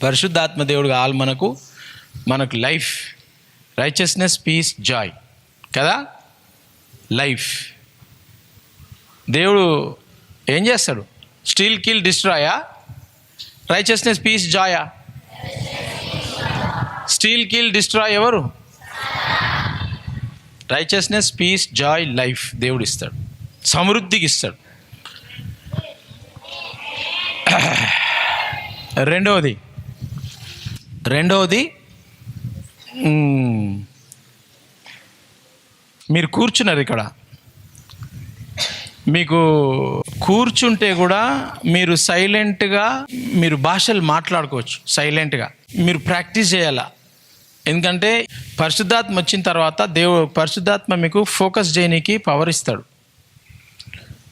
పరిశుద్ధాత్మ దేవుడు కావాలి మనకు లైఫ్, రైచియస్నెస్, పీస్, జాయ్ కదా. లైఫ్ దేవుడు ఏం చేస్తాడు? స్టీల్, కిల్, డిస్ట్రాయా? రైచియస్నెస్, పీస్, జాయా? స్టీల్, కిల్, డిస్ట్రాయ్ ఎవరు? రైచియస్నెస్, పీస్, జాయ్, లైఫ్ దేవుడు ఇస్తాడు, సమృద్ధికి ఇస్తాడు. రెండవది మీరు కూర్చున్నారు ఇక్కడ, మీకు కూర్చుంటే కూడా మీరు సైలెంట్గా మీరు భాషలు మాట్లాడుకోవచ్చు. సైలెంట్గా మీరు ప్రాక్టీస్ చేయాలా. ఎందుకంటే పరిశుద్ధాత్మ వచ్చిన తర్వాత పరిశుద్ధాత్మ మీకు ఫోకస్ చేయడానికి పవర్ ఇస్తాడు.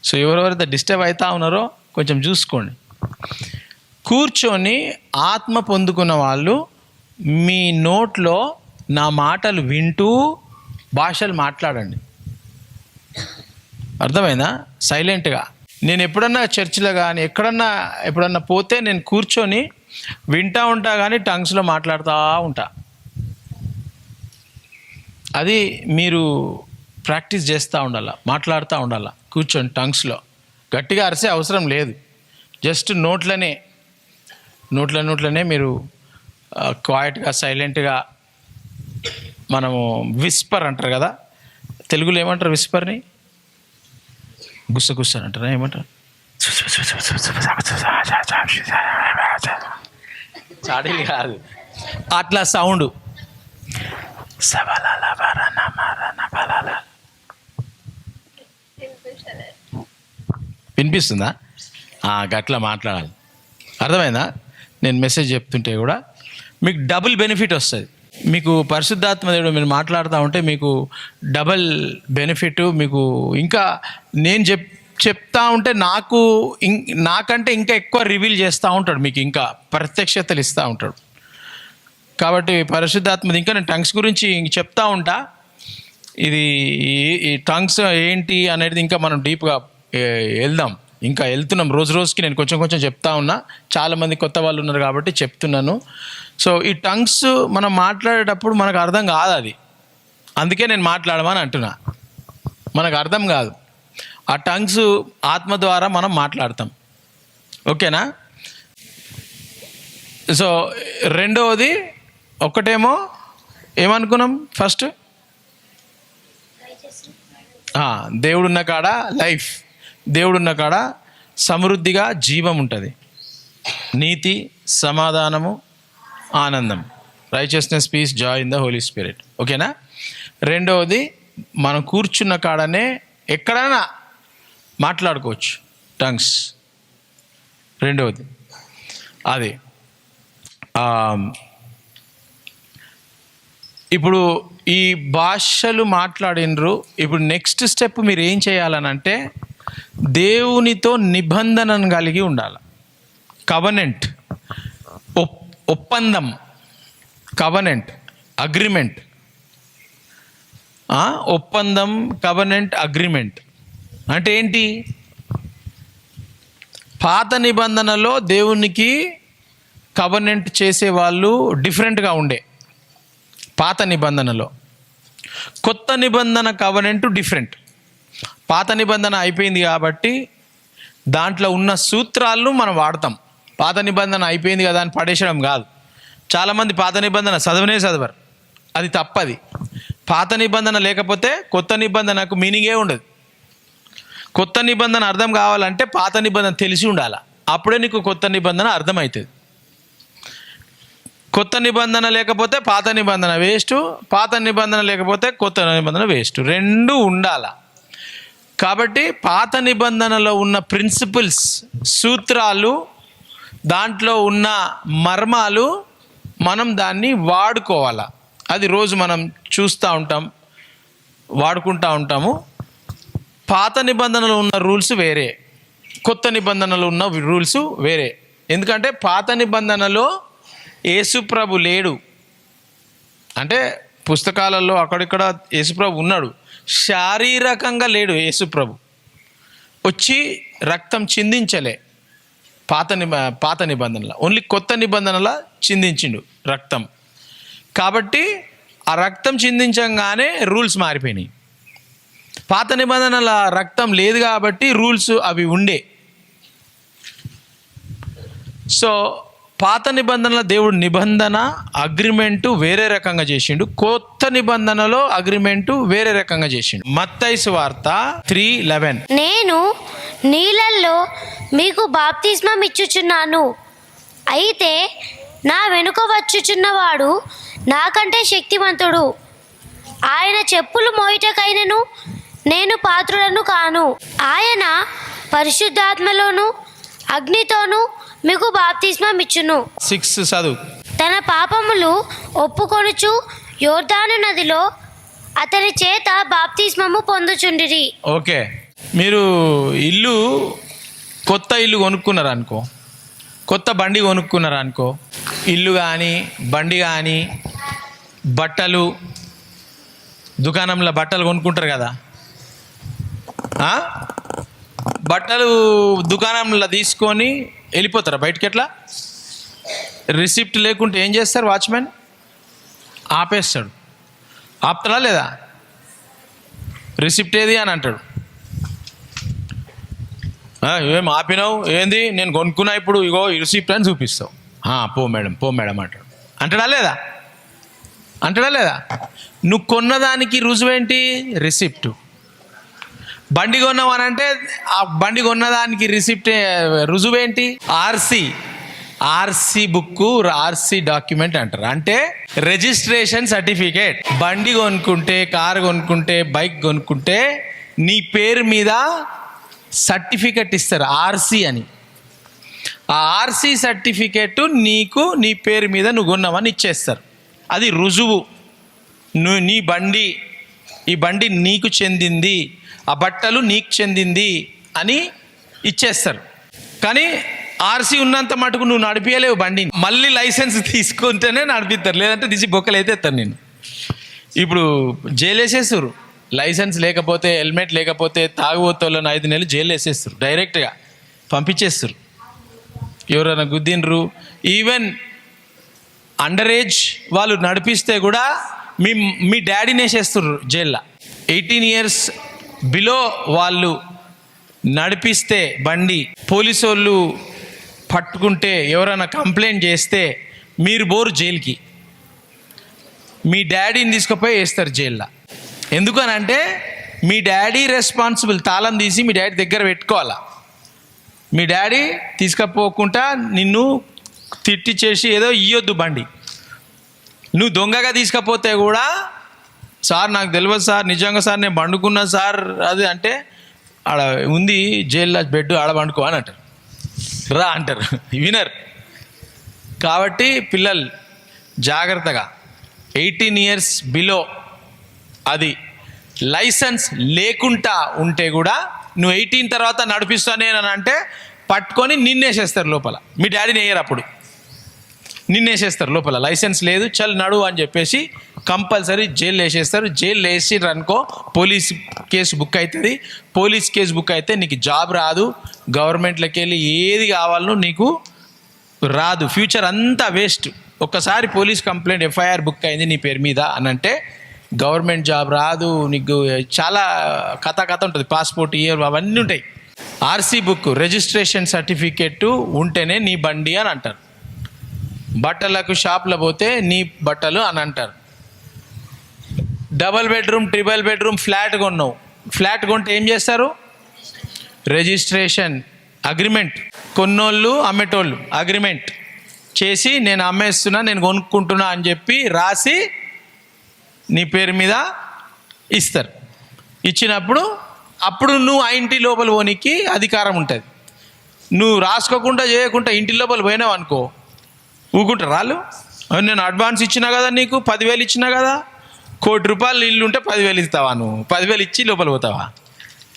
సో ఎవరెవరైతే డిస్టర్బ్ అవుతా ఉన్నారో కొంచెం చూసుకోండి. కూర్చొని ఆత్మ పొందుకున్న వాళ్ళు మీ నోట్లో నా మాటలు వింటూ భాషలు మాట్లాడండి. అర్థమైందా? సైలెంట్గా. నేను ఎప్పుడన్నా చర్చిలో కానీ ఎప్పుడన్నా పోతే నేను కూర్చొని వింటూ ఉంటా, కానీ టంగ్స్లో మాట్లాడుతూ ఉంటా. అది మీరు ప్రాక్టీస్ చేస్తూ ఉండాలి, మాట్లాడుతూ ఉండాలి కూర్చొని టంగ్స్లో. గట్టిగా అరిసే అవసరం లేదు, జస్ట్ నోట్లనే మీరు క్వైట్గా సైలెంట్గా. మనము విస్పర్ అంటారు కదా, తెలుగులో ఏమంటారు విస్పర్ని? గుస్స అని అంటారా? ఏమంటారు? చాడీలు కాదు, అట్లా సౌండ్. వినిపిస్తుందా? గట్లా మాట్లాడాలి. అర్థమైందా? నేను మెసేజ్ చెప్తుంటే కూడా మీకు డబుల్ బెనిఫిట్ వస్తుంది. మీకు పరిశుద్ధాత్మ దేవుడు మీరు మాట్లాడుతూ ఉంటే మీకు డబుల్ బెనిఫిట్. మీకు ఇంకా నేను చెప్తా ఉంటే నాకంటే ఇంకా ఎక్కువ రివీల్ చేస్తూ ఉంటాడు, మీకు ఇంకా ప్రత్యక్షతలు ఇస్తూ ఉంటాడు. కాబట్టి పరిశుద్ధాత్మ ఇంకా నేను టంగ్స్ గురించి చెప్తా ఉంటా. ఇది ఈ టంగ్స్ ఏంటి అనేది ఇంకా మనం డీప్గా వెళ్దాం. ఇంకా వెళ్తున్నాం రోజు రోజుకి. నేను కొంచెం చెప్తా ఉన్నా, చాలామంది కొత్త వాళ్ళు ఉన్నారు కాబట్టి చెప్తున్నాను. సో ఈ టంగ్స్ మనం మాట్లాడేటప్పుడు మనకు అర్థం కాదు, అది అందుకే నేను మాట్లాడమని అంటున్నా. మనకు అర్థం కాదు, ఆ టంగ్స్ ఆత్మ ద్వారా మనం మాట్లాడతాం. ఓకేనా? సో రెండవది, ఒకటేమో ఏమనుకున్నాం ఫస్ట్, దేవుడున్న కాడ లైఫ్, దేవుడున్న కాడ సమృద్ధిగా జీవం ఉంటుంది, నీతి, సమాధానము, ఆనందం, righteousness, peace, joy in the Holy Spirit. ఓకేనా? రెండవది, మనం కూర్చున్న కాడనే ఎక్కడైనా మాట్లాడుకోవచ్చు టంగ్స్. రెండవది అది. ఇప్పుడు ఈ భాషలు మాట్లాడినరు. ఇప్పుడు నెక్స్ట్ స్టెప్ మీరు ఏం చేయాలనంటే దేవునితో నిబంధనను కలిగి ఉండాలి. కవనెంట్, ఒప్పందం, కవనెంట్, అగ్రిమెంట్. ఒప్పందం, కవనెంట్, అగ్రిమెంట్ అంటే ఏంటి? పాత నిబంధనలో దేవునికి కవనెంట్ చేసేవాళ్ళు డిఫరెంట్గా ఉండే పాత నిబంధనలో. కొత్త నిబంధన కవనెంట్ డిఫరెంట్. పాత నిబంధన అయిపోయింది కాబట్టి దాంట్లో ఉన్న సూత్రాలను మనం వాడతాం. పాత నిబంధన అయిపోయింది కదా అని పడేసడం కాదు. చాలామంది పాత నిబంధన చదవరు, అది తప్పది. పాత నిబంధన లేకపోతే కొత్త నిబంధనకు మీనింగే ఉండదు. కొత్త నిబంధన అర్థం కావాలంటే పాత నిబంధన తెలిసి ఉండాలి, అప్పుడే నీకు కొత్త నిబంధన అర్థమవుతుంది. కొత్త నిబంధన లేకపోతే పాత నిబంధన వేస్ట్, పాత నిబంధన లేకపోతే కొత్త నిబంధన వేస్ట్, రెండు ఉండాల. కాబట్టి పాత నిబంధనలో ఉన్న ప్రిన్సిపల్స్, సూత్రాలు, దాంట్లో ఉన్న మర్మాలు మనం దాన్ని వాడుకోవాలి. అది రోజు మనం చూస్తూ ఉంటాం, వాడుకుంటూ ఉంటాము. పాత నిబంధనలో ఉన్న రూల్స్ వేరే, కొత్త నిబంధనలో ఉన్న రూల్స్ వేరే. ఎందుకంటే పాత నిబంధనలో యేసుప్రభు లేడు, అంటే పుస్తకాలలో అక్కడిక్కడ యేసుప్రభు ఉన్నాడు, శారీరకంగా లేడు. యేసుప్రభు వచ్చి రక్తం చిందించలే, పాత నిబంధనల, ఓన్లీ కొత్త నిబంధనల చిందించిండు రక్తం. కాబట్టి ఆ రక్తం చిందించగానే రూల్స్ మారిపోయినాయి. పాత నిబంధనల రక్తం లేదు కాబట్టి రూల్స్ అవి ఉండే. సో పాత నిబంధనల దేవుడు నిబంధన అగ్రిమెంటు వేరే రకంగా చేసిండు, కొత్త నిబంధనలో అగ్రిమెంటు వేరే రకంగా చేసిండు. మత్తయి సువార్త 3:11 నేను నీళ్ళల్లో మీకు బాప్తిస్మం ఇచ్చుచున్నాను, అయితే నా వెనుక వచ్చుచున్నవాడు నాకంటే శక్తివంతుడు, ఆయన చెప్పులు మోయుటకైనను నేను పాత్రుడను కాను. ఆయన పరిశుద్ధాత్మలోను అగ్నితోను మీకు బాప్తిస్మం ఇచ్చును. 6 చదువు. తన పాపములు ఒప్పుకొనుచు యోర్దాను నదిలో అతని చేత బాప్తిస్మము పొందుచుండిరి. ఓకే, మీరు కొత్త ఇల్లు కొనుక్కున్నారు అనుకో, కొత్త బండి కొనుక్కున్నారు అనుకో, ఇల్లు కానీ బండి కానీ బట్టలు, దుకాణంలో బట్టలు కొనుక్కుంటారు కదా, బట్టలు దుకాణంలో తీసుకొని వెళ్ళిపోతారా బయటికి? ఎట్లా? రిసిప్ట్ లేకుంటే ఏం చేస్తారు? వాచ్మెన్ ఆపేస్తాడు. ఆపుతాడా లేదా? రిసిప్ట్ ఏది అని అంటాడు. ఏం ఆపినావు? ఏంది? నేను కొనుక్కున్నా, ఇప్పుడు ఇగో రిసిప్ట్ అని చూపిస్తావు. పో మేడం అంటాడా లేదా? నువ్వు కొన్నదానికి రుజువేంటి? రిసిప్ట్. బండి కొన్నావు అని అంటే ఆ బండి కొన్నదానికి రిసిప్ట్ రుజువేంటి? ఆర్సీ బుక్, ఆర్సీ డాక్యుమెంట్ అంటారు. అంటే రిజిస్ట్రేషన్ సర్టిఫికేట్. బండి కొనుక్కుంటే, కారు కొనుక్కుంటే, బైక్ కొనుక్కుంటే నీ పేరు మీద సర్టిఫికెట్ ఇస్తారు, ఆర్సీ అని. ఆ ఆర్సీ సర్టిఫికేట్ నీకు నీ పేరు మీద నువ్వు కొన్నావని ఇచ్చేస్తారు. అది రుజువు. ఈ బండి నీకు చెందింది, ఆ బట్టలు నీకు చెందింది అని ఇచ్చేస్తారు. కానీ ఆర్సీ ఉన్నంత మటుకు నువ్వు నడిపించలేవు బండిని. మళ్ళీ లైసెన్స్ తీసుకుంటేనే నడిపిస్తారు, లేదంటే తీసి బొక్కలు అయితే ఎత్తారు నేను. ఇప్పుడు జైలు వేసేస్తారు, లైసెన్స్ లేకపోతే, హెల్మెట్ లేకపోతే, తాగుబోతులను 5 నెలలు జైలు వేసేస్తారు, డైరెక్ట్గా పంపించేస్తారు. ఎవరైనా గుద్దినరు, ఈవెన్ అండర్ ఏజ్ వాళ్ళు నడిపిస్తే కూడా మీ డాడీని వేసేస్తారు జైల్లో. 18 years బిలో వాళ్ళు నడిపిస్తే బండి, పోలీసు వాళ్ళు పట్టుకుంటే, ఎవరైనా కంప్లైంట్ చేస్తే మీరు బోరు జైలుకి, మీ డాడీని తీసుకుపోయి వేస్తారు జైల్లో. ఎందుకనంటే మీ డాడీ రెస్పాన్సిబుల్. తాళం తీసి మీ డాడీ దగ్గర పెట్టుకోవాలా. మీ డాడీ తీసుకపోకుండా నిన్ను తిట్టి చేసి ఏదో ఇయ్యొద్దు బండి. నువ్వు దొంగగా తీసుకపోతే కూడా, సార్ నాకు తెలియదు సార్, నిజంగా సార్ నేను పండుకున్నా సార్ అది అంటే, ఆడ ఉంది జైల్లో బెడ్, ఆడ పండుకో అని అంటారు, రా అంటారు, వినర్. కాబట్టి పిల్లలు జాగ్రత్తగా, 18 years బిలో, అది లైసెన్స్ లేకుండా ఉంటే కూడా నువ్వు 18 తర్వాత నడిపిస్తానేనని అంటే పట్టుకొని నిన్నేసేస్తారు లోపల. మీ డాడీని వేయరు, అప్పుడు నిన్నేసేస్తారు లోపల. లైసెన్స్ లేదు, చల్ నడు అని చెప్పేసి కంపల్సరీ జైలు వేసేస్తారు. జైలు వేసిర్రు అనుకో, పోలీస్ కేసు బుక్ అవుతుంది. పోలీస్ కేసు బుక్ అయితే నీకు జాబ్ రాదు, గవర్నమెంట్లోకి వెళ్ళి ఏది కావాలనో నీకు రాదు, ఫ్యూచర్ అంతా వేస్ట్. ఒక్కసారి పోలీస్ కంప్లైంట్, ఎఫ్ఐఆర్ బుక్ అయింది నీ పేరు మీద అని అంటే గవర్నమెంట్ జాబ్ రాదు నీకు. చాలా కథ ఉంటుంది, పాస్పోర్ట్ ఇయర్ అవన్నీ ఉంటాయి. ఆర్సీ బుక్, రిజిస్ట్రేషన్ సర్టిఫికేట్ ఉంటేనే నీ బండి అని అంటారు. బట్టలకు షాప్లో పోతే నీ బట్టలు అని అంటారు. Double bedroom, triple bedroom flat కొన్నావు, ఫ్లాట్ కొంటే ఏం చేస్తారు? Registration agreement. కొన్నోళ్ళు అమ్మేటోళ్ళు అగ్రిమెంట్ చేసి, నేను అమ్మేస్తున్నా, నేను కొనుక్కుంటున్నా అని చెప్పి రాసి నీ పేరు మీద ఇస్తారు. ఇచ్చినప్పుడు అప్పుడు నువ్వు ఆ ఇంటి లోపల పోనీకి అధికారం ఉంటుంది. నువ్వు రాసుకోకుండా చేయకుండా ఇంటి లోపల పోయినావు అనుకో, ఊకుంటారు వాళ్ళు. నేను అడ్వాన్స్ ఇచ్చినా కదా, నీకు 10,000 ఇచ్చినా కదా, ₹1,00,00,000 ఇల్లు ఉంటే 10,000 ఇస్తావా? నువ్వు 10,000 ఇచ్చి లోపల పోతావా?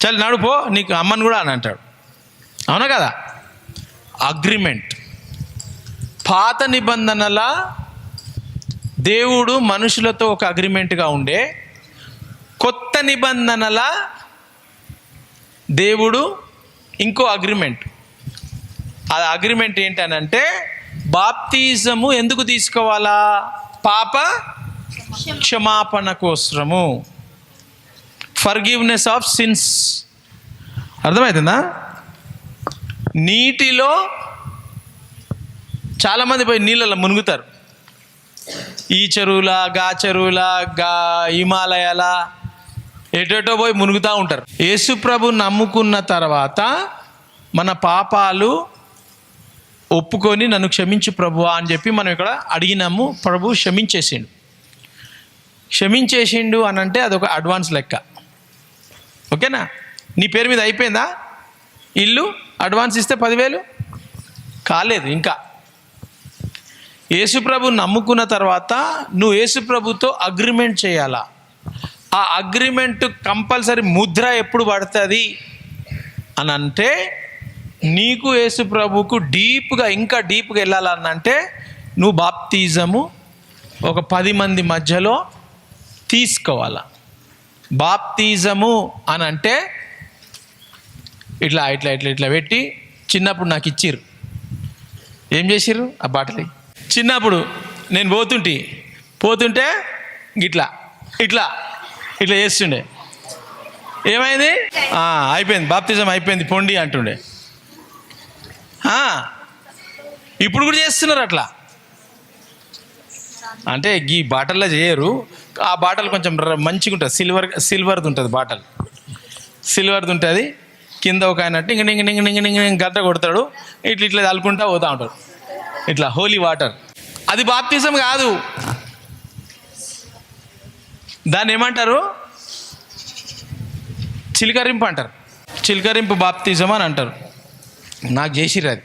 చల్ నడుపో, నీకు అమ్మని కూడా అని అంటాడు. అవునా కదా? అగ్రిమెంట్. పాత నిబంధనల దేవుడు మనుషులతో ఒక అగ్రిమెంట్గా ఉండే, కొత్త నిబంధనల దేవుడు ఇంకో అగ్రిమెంట్. అది అగ్రిమెంట్ ఏంటనంటే బాప్తిజము ఎందుకు తీసుకోవాలా? పాప క్షమాపణ కోసము, ఫర్గివ్నెస్ ఆఫ్ సిన్స్. అర్థమవుతుందా? నీటిలో చాలామంది పోయి నీళ్ళలో మునుగుతారు. ఈ చెరువుల, గా చెరువుల, గా హిమాలయాల, ఎటోటో పోయి మునుగుతూ ఉంటారు. యేసు ప్రభు నమ్ముకున్న తర్వాత మన పాపాలు ఒప్పుకొని నన్ను క్షమించు ప్రభువా అని చెప్పి మనం ఇక్కడ అడిగినాము. ప్రభు క్షమించేసిండు అని అంటే అదొక అడ్వాన్స్ లెక్క. ఓకేనా? నీ పేరు మీద అయిపోయిందా ఇల్లు? అడ్వాన్స్ ఇస్తే 10,000 కాలేదు ఇంకా. యేసుప్రభు నమ్ముకున్న తర్వాత నువ్వు యేసుప్రభుతో అగ్రిమెంట్ చేయాలా. ఆ అగ్రిమెంట్ కంపల్సరీ ముద్ర ఎప్పుడు పడుతుంది అని అంటే, నీకు యేసుప్రభుకు ఇంకా డీప్గా వెళ్ళాలనంటే నువ్వు బాప్తిజము ఒక 10 మంది మధ్యలో తీసుకోవాలా. బాప్తిజము అని అంటే ఇట్లా ఇట్లా ఇట్లా ఇట్లా పెట్టి చిన్నప్పుడు నాకు ఇచ్చిర్రు. ఏం చేసిర్రు? ఆ బాటలి చిన్నప్పుడు నేను పోతుంటే ఇట్లా ఇట్లా ఇట్లా చేస్తుండే. ఏమైంది? అయిపోయింది, బాప్తిజం అయిపోయింది పొండి అంటుండే. ఇప్పుడు కూడా చేస్తున్నారు అట్లా. అంటే ఈ బాటల్లో చేయరు. ఆ బాటలు కొంచెం మంచిగా ఉంటుంది, సిల్వర్ది ఉంటుంది బాటల్, సిల్వర్ది ఉంటుంది. కింద ఒక ఆయన ఇంక గడ్డ కొడతాడు, ఇట్లా చల్లుకుంటా పోతూ ఉంటాడు, ఇట్లా హోలీ వాటర్. అది బాప్తిజం కాదు. దాన్ని ఏమంటారు? చిలకరింపు అంటారు. చిలకరింపు బాప్తిజం అని అంటారు. నాకు చేసిర్రు అది.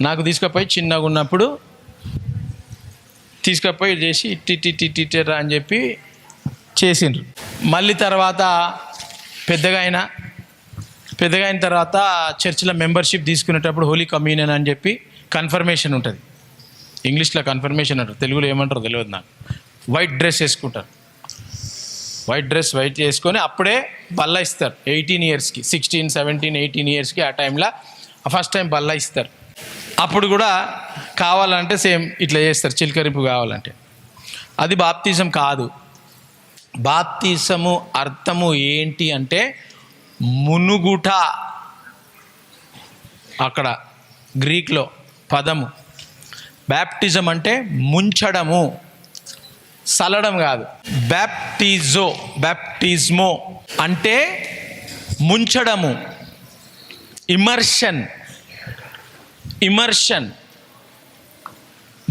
నాకు తీసుకుపోయి చిన్నగా ఉన్నప్పుడు తీసుకుపోయి చేసి టిటిరా అని చెప్పి చేసిండ్రు. మళ్ళీ తర్వాత పెద్దగా అయిన తర్వాత చర్చిలో మెంబర్షిప్ తీసుకునేటప్పుడు హోలీ కమ్యూనియన్ అని చెప్పి కన్ఫర్మేషన్ ఉంటుంది. ఇంగ్లీష్లో కన్ఫర్మేషన్ అంటారు, తెలుగులో ఏమంటారో తెలియదు నాకు. వైట్ డ్రెస్ వేసుకుంటారు. వైట్ వేసుకొని అప్పుడే బల్ల ఇస్తారు 18 ఇయర్స్కి, 16, 17, 18 ఇయర్స్కి. ఆ టైంలో ఫస్ట్ టైం బల్ల ఇస్తారు. అప్పుడు కూడా కావాలంటే సేమ్ ఇట్లా చేస్తారు, చిలకరింపు కావాలంటే. అది బాప్తిజం కాదు. బాప్తిజము అర్థము ఏంటి అంటే మునుగుట. అక్కడ గ్రీక్లో పదము. బ్యాప్టిజం అంటే ముంచడము, సలడం కాదు. బ్యాప్టిజ్మో అంటే ముంచడము, ఇమర్షన్,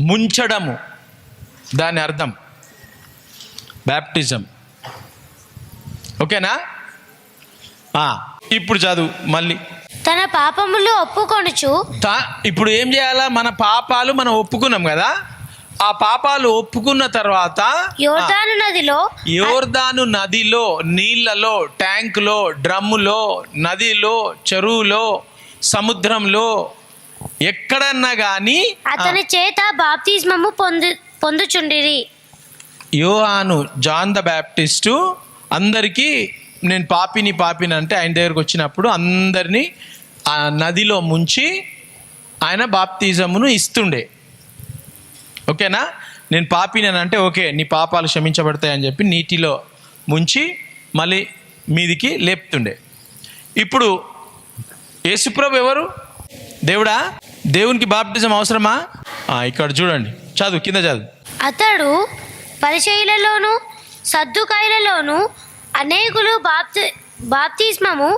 ముంచడము, దాని అర్థం బ్యాప్టిజం. ఓకేనా? ఇప్పుడు చదువు మళ్ళీ. తన పాపములు ఒప్పుకొనుచు. ఇప్పుడు ఏం చేయాలా? మన పాపాలు మనం ఒప్పుకున్నాం కదా. ఆ పాపాలు ఒప్పుకున్న తర్వాత యోర్దాను నదిలో, నీళ్లలో, ట్యాంకులో, డ్రమ్ములో, నదిలో, చెరువులో, సముద్రంలో, ఎక్కడన్నా కానీ అతని చేత బాప్తిస్మము పొందుచుండిరి. యోహాను, జాన్ ద బ్యాప్టిస్టు అందరికీ నేను పాపిని అంటే ఆయన దగ్గరకు వచ్చినప్పుడు అందరినీ ఆ నదిలో ముంచి ఆయన బాప్తిజమును ఇస్తుండే. ఓకేనా? నేను పాపిని అంటే ఓకే, నీ పాపాలు క్షమించబడతాయని చెప్పి నీటిలో ముంచి మళ్ళీ మీదికి లేపుతుండే. ఇప్పుడు యేసుప్రభు ఎవరు? దేవుడా? దేవునికి బాప్టిజం అవసరమా? ఇక్కడ చూడండి, చదువు, కింద చదువు. అతడు పరిచయులలోను సద్దుకాయులలోను అనేకులు బాప్తిస్మము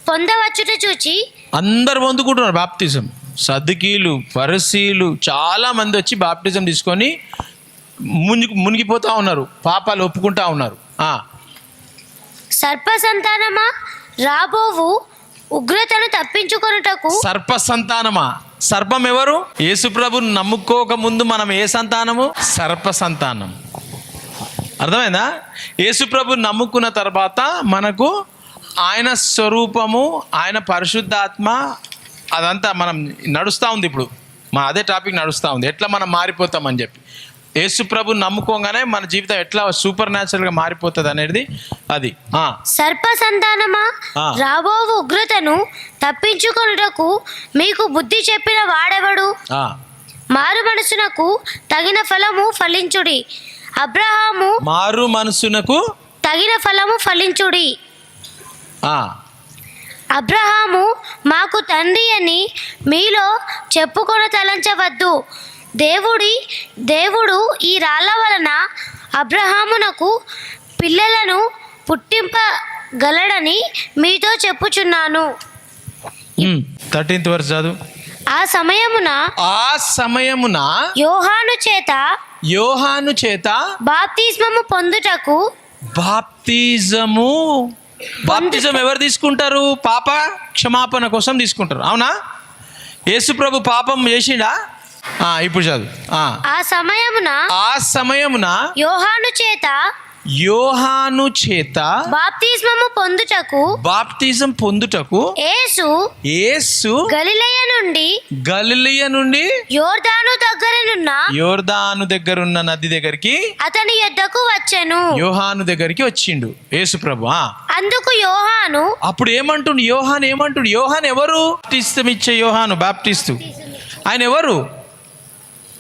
పొందవచ్చుట చూచి. అందరు పొందుకుంటున్నారు బాప్తిజం. సద్దుకీలు, ఫరిసీలు చాలా మంది వచ్చి బాప్టిజం తీసుకొని మునిగిపోతూ ఉన్నారు, పాపాలు ఒప్పుకుంటా ఉన్నారు. సర్ప సంతానమా, రాబోవు ఉగ్రతను తప్పించుకొనుటకు. సర్ప సంతానమా? సర్పం ఎవరు? యేసుప్రభుని నమ్ముకోక ముందు మనం ఏ సంతానము? సర్ప సంతానం. అర్థమైందా? యేసుప్రభుని నమ్ముకున్న తర్వాత మనకు ఆయన స్వరూపము, ఆయన పరిశుద్ధాత్మ, అదంతా మనం నడుస్తూ ఉంది. ఇప్పుడు అదే టాపిక్ నడుస్తూ ఉంది, ఎట్లా మనం మారిపోతామని చెప్పి. యేసు ప్రభు నమ్ముకోగానే మన జీవితం ఎట్లా సూపర్ న్యాచురల్గా మారిపోతుంది అనేది అది. సర్ప సంతానమా, రాబోవు ఉగ్రతను తప్పించుకొనుటకు మీకు బుద్ధి చెప్పిన వాడెవడు? మారు మనసునకు తగిన ఫలము ఫలించుడి. అబ్రహాము మారు మనసునకు తగిన ఫలము ఫలించుడి. అబ్రహాము మాకు తండ్రి అని మీలో చెప్పుకొన తలంచవద్దు. దేవుడు ఈ రాళ్ళ వలన అబ్రహామునకు పిల్లలను పుట్టింపగలడని మీతో చెప్పుచున్నాను. 13th verse చదువు. ఆ సమయమున యోహాను చేత బాప్తిస్మము పొందుటకు బాప్తిజం ఎవరు తీసుకుంటారు? పాప క్షమాపణ కోసం తీసుకుంటారు. అవునా? యేసు ప్రభు పాపం చేసిండా? ఇప్పుడు చదువు. ఆ సమయమున యోహాను చేత బాప్తిజం పొందుటకు యేసు గలిలయ నుండి యోర్దాను దగ్గరున్న నది దగ్గరికి అతని యొద్దకు వచ్చెను. యోహాను దగ్గరికి వచ్చిండు యేసు ప్రభు. అందుకు యోహాను అప్పుడు ఏమంటుండు? యోహాను ఎవరు? బాప్తిస్తం ఇచ్చే యోహాను బాప్టిస్టు. ఆయన ఎవరు?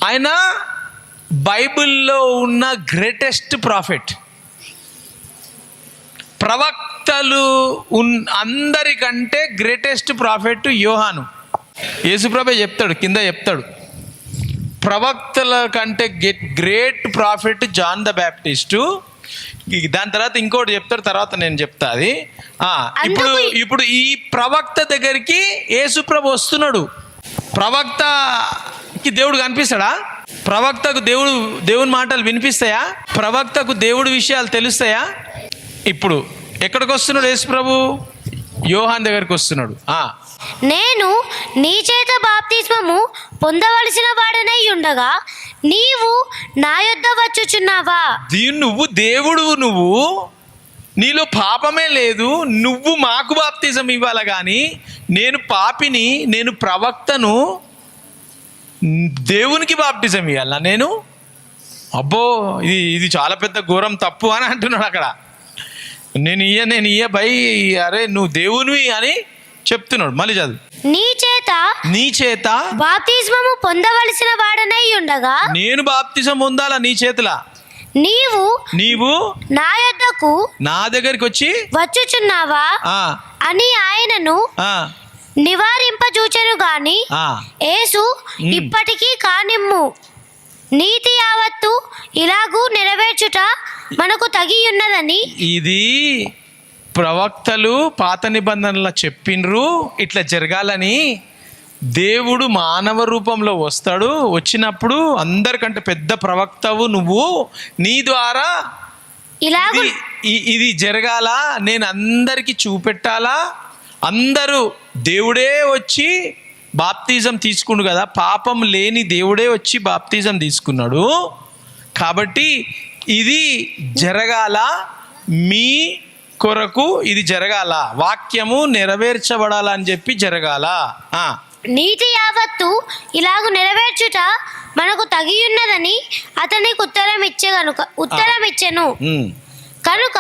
ఆయన బైబిల్లో ఉన్న గ్రేటెస్ట్ ప్రాఫిట్. ప్రవక్తలు అందరికంటే గ్రేటెస్ట్ ప్రాఫిట్ యోహాను. యేసుప్రభే చెప్తాడు, కింద చెప్తాడు, ప్రవక్తల కంటే great prophet John the Baptist. దాని తర్వాత ఇంకోటి చెప్తాడు, తర్వాత నేను చెప్తా అది. ఇప్పుడు ఈ ప్రవక్త దగ్గరికి యేసుప్రభు వస్తున్నాడు. ప్రవక్తకి దేవుడు కనిపిస్తాడా? ప్రవక్తకు దేవుని మాటలు వినిపిస్తాయా? ప్రవక్తకు దేవుడి విషయాలు తెలుస్తాయా? ఇప్పుడు ఎక్కడికి వస్తున్నాడు యేసు ప్రభు? యోహాన్ దగ్గరికి వస్తున్నాడు. నేను నీ చేత బాప్తిస్మము పొందవలసిన వాడనై ఉండగా నీవు నా యొద్ద వచ్చుచున్నావా? నువ్వు దేవుడు, నువ్వు నీలో పాపమే లేదు, నువ్వు మాకు బాప్తిజం ఇవ్వాలి కానీ నేను పాపిని, నేను ప్రవక్తను, దేవునికి బాప్టిజం ఇవ్వాలా నేను? అబ్బో, ఇది చాలా పెద్ద ఘోరం తప్పు అని అంటున్నాడు అక్కడ. నేను ఇయ్య బై, అరే నువ్వు దేవునివి అని చెప్తున్నాడు. మళ్ళీ చదువు. నీ చేత బాప్తిస్మము పొందవలసిన వాడనై ఉండగా నేను బాప్తిజం పొందాలా నీ చేతుల? నీవు నా దగ్గరికి వచ్చుచున్నావా అని ఆయనను నివారింపజూచెను గాని యేసు ఇప్పటికీ కానిమ్ము, నీతి యావత్తు ఇలాగూ నెరవేర్చుట మనకు తగి ఉన్నదని. ఇది ప్రవక్తలు పాత నిబంధనల చెప్పిండ్రు ఇట్లా జరగాలని. దేవుడు మానవ రూపంలో వస్తాడు. వచ్చినప్పుడు అందరికంటే పెద్ద ప్రవక్తవు నువ్వు, నీ ద్వారా ఇది జరగాల, నేను అందరికీ చూపెట్టాలా. అందరూ దేవుడే వచ్చి బాప్తిజం తీసుకుండు కదా, పాపం లేని దేవుడే వచ్చి బాప్తిజం తీసుకున్నాడు. కాబట్టి ఇది జరగాల, మీ కొరకు ఇది జరగాల, వాక్యము నెరవేర్చబడాల అని చెప్పి జరగాల. నీతి యావత్తు ఇలాగు నెరవేర్చుట మనకు తగియున్నదని అతనికి ఉత్తరం ఇచ్చెను. కనుక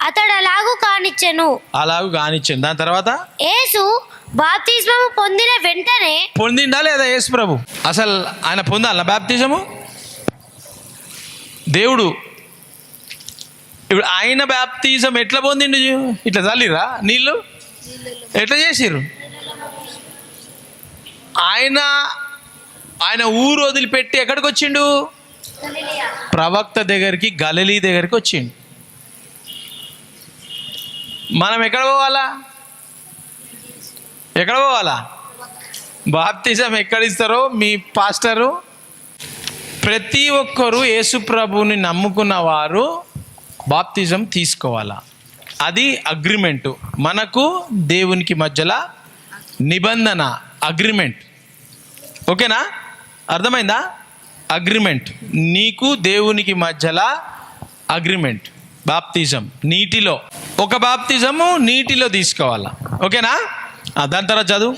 అతడు అలాగు కానిచ్చెను. దాని తర్వాత యేసు బాప్తిస్మము పొందిన వెంటనే పొందిండా లేదా యేసు ప్రభు? అసలు ఆయన పొందాల బాప్తిజము? దేవుడు ఇప్పుడు ఆయన బాప్తిజం ఎట్లా పొందిండు? ఇట్లా చల్లిరా నీళ్ళు? ఎట్లా చేసిర్రు? ఆయన ఊరు వదిలిపెట్టి ఎక్కడికి వచ్చిండు? ప్రవక్త దగ్గరికి, గలిలీ దగ్గరికి వచ్చిండు. మనం ఎక్కడ పోవాలా? బాప్తిజం ఎక్కడిస్తారో మీ పాస్టరు. ప్రతి ఒక్కరూ యేసు ప్రభుని నమ్ముకున్న వారు బాప్తిజం తీసుకోవాలా. అది అగ్రిమెంటు, మనకు దేవునికి మధ్యలో నిబంధన, అగ్రిమెంట్. ఓకేనా? అర్థమైందా? అగ్రిమెంట్, నీకు దేవునికి మధ్యలో అగ్రిమెంట్. బాప్తిజం నీటిలో, ఒక బాప్తిజము నీటిలో తీసుకోవాలా. ఓకేనా? దాని తర్వాత చదువు.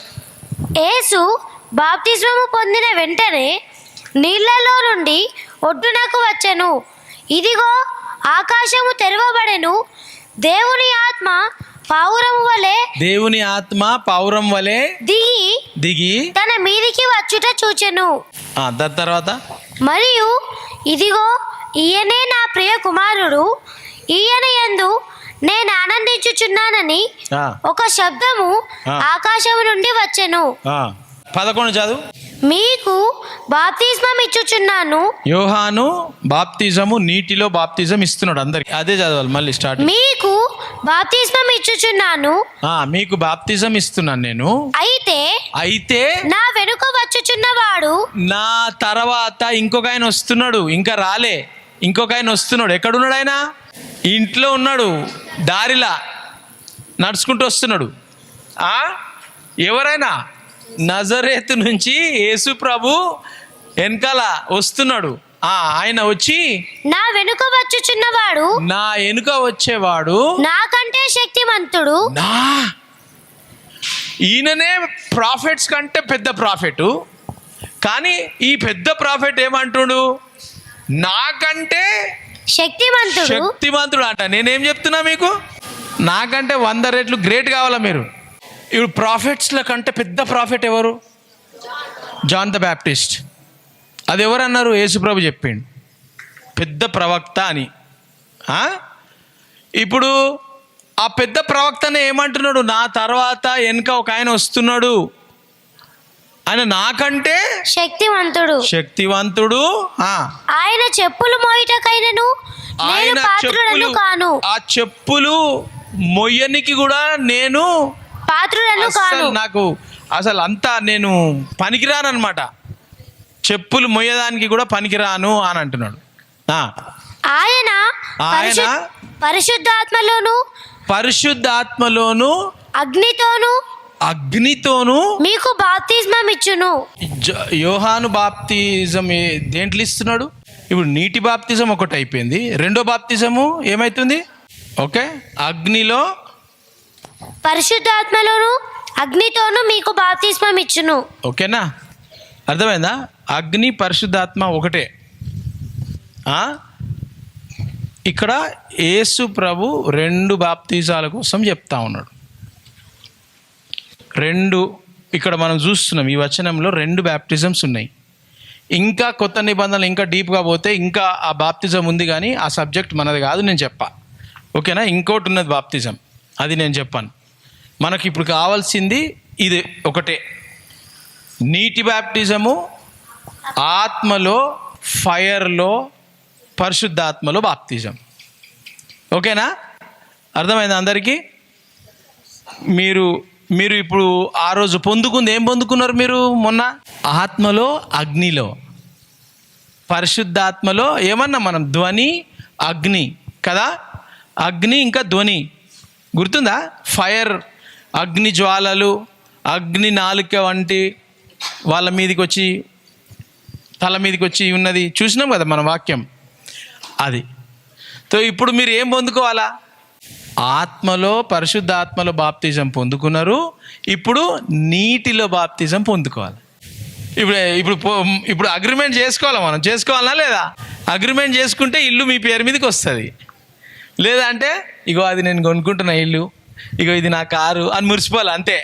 యేసు బాప్తిస్మము పొందిన వెంటనే నీళ్లలో నుండి ఒడ్డునకు వచ్చెను. ఇదిగో ఆకాశము తెరవబడెను. దేవుని ఆత్మ పావురం వలె దిగి తన మీదికి వచ్చుట చూచెను. దాని తర్వాత మరియు ఇదిగో ఈయనే నా ప్రియ కుమారుడు, ఈయన యందు నేను ఆనందించుచున్నానని ఒక శబ్దము ఆకాశము నుండి వచ్చెను. 11 చదువు. మీకు బాప్తిస్మం ఇచ్చుచున్నాను. యోహాను బాప్తిజము నీటిలో బాప్తిజం ఇస్తున్నాడు అందరికి. అదే చదవాలి మళ్ళీ స్టార్ట్. మీకు బాప్తిస్మం ఇచ్చుచున్నాను. మీకు బాప్తిజం ఇస్తున్నాను నేను. అయితే నా వెనుక వచ్చుచున్నవాడు, నా తర్వాత ఇంకొక ఆయన వస్తున్నాడు. ఇంకా రాలే, ఇంకొక ఆయన వస్తున్నాడు. ఎక్కడున్నాడు ఆయన? ఇంట్లో ఉన్నాడు, దారిలా నడుచుకుంటూ వస్తున్నాడు. ఎవరైనా నజరేతు నుంచి యేసు ప్రభు వెనకాల వస్తున్నాడు. ఆయన వచ్చి నా వెనుక వచ్చుచున్నవాడు, నా వెనుక వచ్చేవాడు నాకంటే శక్తిమంతుడు. ఈయననే ప్రాఫిట్స్ కంటే పెద్ద ప్రాఫిట్. కానీ ఈ పెద్ద ప్రాఫిట్ ఏమంటుడు? నాకంటే శక్తిమంతుడు అంట. నేనేం చెప్తున్నా మీకు? నాకంటే 100 రెట్లు గ్రేట్ కావాలా మీరు? ఇప్పుడు ప్రాఫిట్స్ల కంటే పెద్ద ప్రాఫిట్ ఎవరు? John the Baptist. అది ఎవరు అన్నారు? యేసుప్రభు చెప్పిండు, పెద్ద ప్రవక్త అని. ఇప్పుడు ఆ పెద్ద ప్రవక్తనే ఏమంటున్నాడు? నా తర్వాత వెనుక ఒక ఆయన వస్తున్నాడు, ఆయన నాకంటే శక్తివంతుడు. ఆయన చెప్పులు మోయుటకైనను నేను పాత్రుడను కాను. ఆ చెప్పులు మొయ్యనికి కూడా నేను పాత్రుడను కాను. నాకు అసలు అంతా నేను పనికిరాను అనమాట. చెప్పులు మొయ్యడానికి కూడా పనికిరాను అని అంటున్నాడు. ఆయన పరిశుద్ధాత్మలోను అగ్నితోను మీకు బాప్తిస్మం ఇచ్చును. యోహాను బాప్తిజం దేంట్లో ఇస్తున్నాడు? ఇప్పుడు నీటి బాప్తిజం ఒకటి అయిపోయింది. రెండో బాప్తిజము ఏమైతుంది? ఓకే, అగ్నిలో పరిశుద్ధాత్మలోను అగ్నితోను మీకు బాప్తిస్మం ఇచ్చును. ఓకేనా? అర్థమైందా? అగ్ని పరిశుద్ధాత్మ ఒకటే. ఇక్కడ యేసు ప్రభు 2 బాప్తిజాల కోసం చెప్తా ఉన్నాడు. 2 ఇక్కడ మనం చూస్తున్నాం. ఈ వచనంలో 2 బాప్టిజమ్స్ ఉన్నాయి. ఇంకా కొత్త నిబంధనలు ఇంకా డీప్గా పోతే ఇంకా ఆ బాప్తిజం ఉంది, కానీ ఆ సబ్జెక్ట్ మనది కాదు, నేను చెప్పా. ఓకేనా? ఇంకోటి ఉన్నది బాప్తిజం, అది నేను చెప్పాను. మనకి ఇప్పుడు కావాల్సింది ఇది ఒకటే, నీటి బాప్టిజము, ఆత్మలో, ఫైర్లో, పరిశుద్ధాత్మలో బాప్తిజం. ఓకేనా? అర్థమైంది అందరికీ? మీరు ఇప్పుడు ఆ రోజు పొందుకుంది ఏం పొందుకున్నారు మీరు? మొన్న ఆత్మలో, అగ్నిలో, పరిశుద్ధాత్మలో ఏమన్నా మనం ధ్వని, అగ్ని కదా. అగ్ని ఇంకా ధ్వని గుర్తుందా? ఫైర్, అగ్ని జ్వాలలు, అగ్ని నాలుక వంటి వాళ్ళ మీదకి వచ్చి, తల మీదకి వచ్చి ఉన్నది చూసినాం కదా మన వాక్యం అది. సో ఇప్పుడు మీరు ఏం పొందుకోవాలా? ఆత్మలో, పరిశుద్ధాత్మలో బాప్తిజం పొందుకున్నారు. ఇప్పుడు నీటిలో బాప్తిజం పొందుకోవాలి. ఇప్పుడు అగ్రిమెంట్ చేసుకోవాలా? మనం చేసుకోవాలా లేదా? అగ్రిమెంట్ చేసుకుంటే ఇల్లు మీ పేరు మీదకి వస్తుంది. లేదంటే ఇగో అది నేను కొనుక్కుంటున్నా ఇల్లు, ఇగో ఇది నా కారు అని మురిసిపోవాలి అంతే.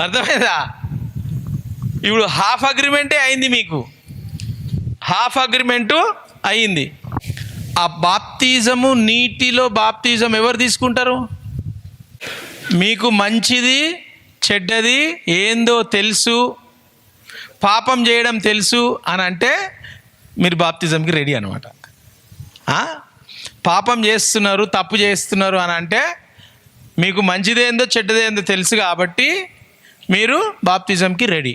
అర్థమైందా? ఇప్పుడు హాఫ్ అగ్రిమెంటే అయింది, మీకు హాఫ్ అగ్రిమెంటు అయింది. ఆ బాప్తిజము, నీటిలో బాప్తిజం ఎవరు తీసుకుంటారు? మీకు మంచిది చెడ్డది ఏందో తెలుసు, పాపం చేయడం తెలుసు అని అంటే మీరు బాప్తిజంకి రెడీ అనమాట. పాపం చేస్తున్నారు, తప్పు చేస్తున్నారు అని అంటే మీకు మంచిదేందో చెడ్డదేందో తెలుసు కాబట్టి మీరు బాప్తిజంకి రెడీ.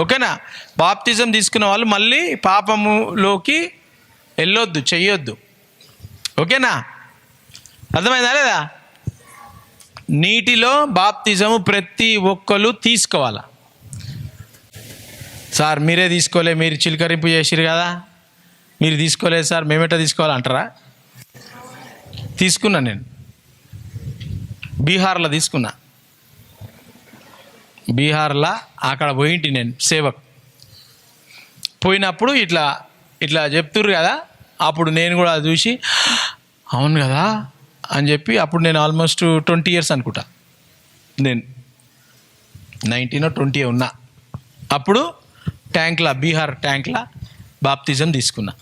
ఓకేనా? బాప్తిజం తీసుకున్న వాళ్ళు మళ్ళీ పాపములోకి వెళ్ళొద్దు, చెయ్యొద్దు. ఓకేనా? అర్థమైందా లేదా? నీటిలో బాప్తిజము ప్రతి ఒక్కరు తీసుకోవాలా. సార్ మీరే తీసుకోలే, మీరు చిలకరింపు చేసిరు కదా, మీరు తీసుకోలేదు సార్, మేమెట్టా తీసుకోవాలంటారా? తీసుకున్నా, నేను బీహార్లో తీసుకున్నా. బీహార్లో అక్కడ పోయింటి నేను సేవకు. పోయినప్పుడు ఇట్లా ఇట్లా చెప్తుర్రు కదా, అప్పుడు నేను కూడా అది చూసి అవును కదా అని చెప్పి, అప్పుడు నేను ఆల్మోస్ట్ 20 years అనుకుంటా, నేను 19 or 20 ఉన్నా. అప్పుడు బీహార్ ట్యాంక్లా బాప్తిజం తీసుకున్నా.